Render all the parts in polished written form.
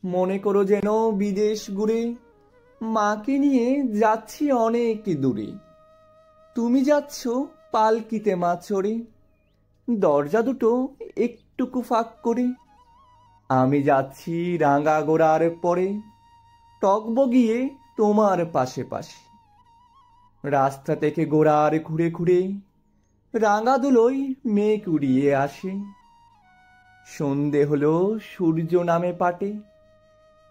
মনে করো যেন বিদেশ ঘুরে মাকে নিয়ে যাচ্ছি অনেক দূরে। তুমি যাচ্ছ পালকিতে মা চড়ে, দরজা দুটো একটুকু ফাঁক করে। আমি যাচ্ছি রাঙা গোড়ার পরে, টকবগিয়ে তোমার পাশে পাশে। রাস্তা থেকে গোড়ার ঘুরে ঘুরে রাঙা দুলোয় মেঘ উড়িয়ে আসে। সন্ধে হলো সূর্য নামে পাটে,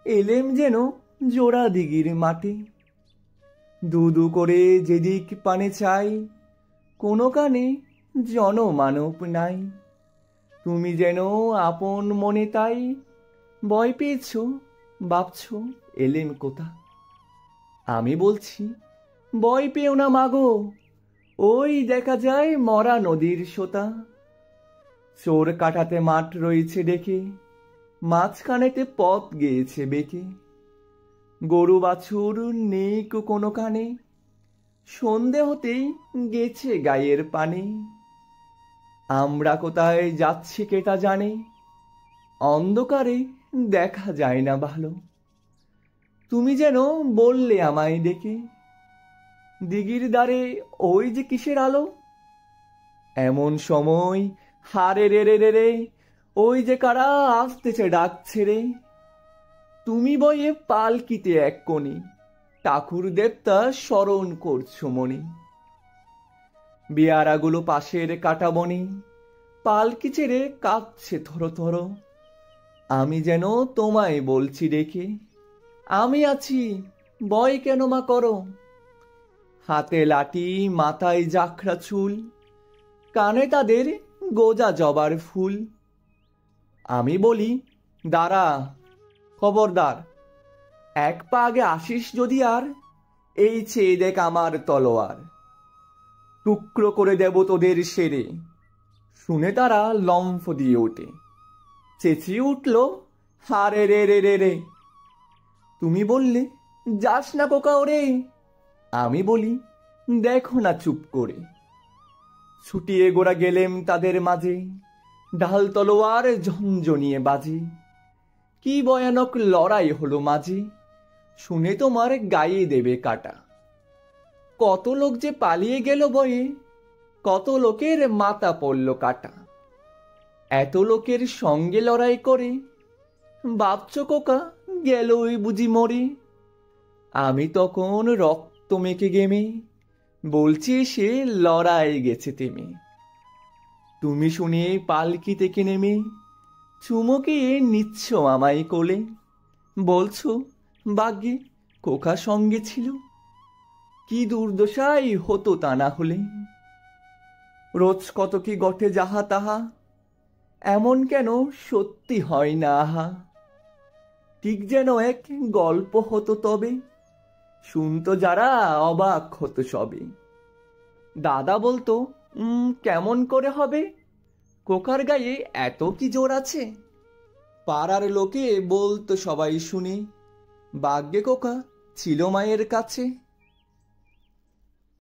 এলেম যেন জোড়া দিঘির মাঠে। দু দু করে যেদিক পানে চাই, কোনো কানে জনমানব নাই। তুমি যেন আপন মনে তাই, ভয় পেয়েছ ভাবছ এলেম কোথা। আমি বলছি ভয় পেও না মাগো, ওই দেখা যায় মরা নদীর সোতা। চোর কাটাতে মাঠ রয়েছে ডেকে, মাঝখানেতে পথ গেয়েছে বেঁকে। গরু বাছুর নেই কোনো কানে, সন্ধে হতেই গেছে গায়ের পানে। আমরা কোথায় যাচ্ছি কেটা জানে, অন্ধকারে দেখা যায় না ভালো। তুমি যেন বললে আমায় ডেকে, দিঘির দ্বারে ওই যে কিসের আলো। এমন সময় হারে রে রে রে রে, ওই যে কারা আসতেছে ডাকছে রে। তুমি বয়ে পালকিতে এক কোণে, ঠাকুর দেবতা স্মরণ করছো মনে। বিয়ারাগুলো পাশের কাটা বনে, পালকি ছেড়ে কাঁদছে থরো থরো। আমি যেন তোমায় বলছি ডেকে, আমি আছি ভয় কেন মা করো। হাতে লাঠি মাথায় জাখরা চুল, কানে তাদের গোজা জবার ফুল। আমি বলি দাঁড়া, খবরদার, এক পা আগে আসিস যদি আর, এই চেয়ে দেখ আমার তলোয়ার। টুকরো করে দেব তোদের সেরে। শুনে তারা লম্ফ দিয়ে ওঠে, চেঁচিয়ে উঠল হারে রে রে রে রে। তুমি বললে যাস না কোকা ওরে, আমি বলি দেখো না চুপ করে। ছুটিয়ে গোড়া গেলেম তাদের মাঝে, ঢাল তলোয়ার ঝনঝনিয়ে বাজে। কি ভয়ানক লড়াই হলো মাঝে, শুনে তোমার গায়ে দেবে কাটা। কত লোক যে পালিয়ে গেল বয়ে, কত লোকের মাথা পড়ল কাটা। এত লোকের সঙ্গে লড়াই করে, ভাবছ কোকা গেল ওই বুঝি মরে। আমি তখন রক্ত মেখে গেমে, বলছি সে লড়াই গেছে তেমে। তুমি শুনে পালকি থেকে নেমে চুমকে নিচ্ছ আমায় কোলে, বলছো ভাগ্যে কোকা সঙ্গে ছিল, কি দুর্দশাই হতো তা না হলে। রোজ কত কি ঘটে যাহা তাহা, এমন কেন সত্যি হয় না আহা। ঠিক যেন এক গল্প হতো তবে, শুনতো যারা অবাক হতো সবে। দাদা বলতো কেমন করে হবে, কোকার গায়ে এত কি জোর আছে। পাড়ার লোকে বলতো সবাই শুনে, ভাগ্যে কোকা ছিল মায়ের কাছে।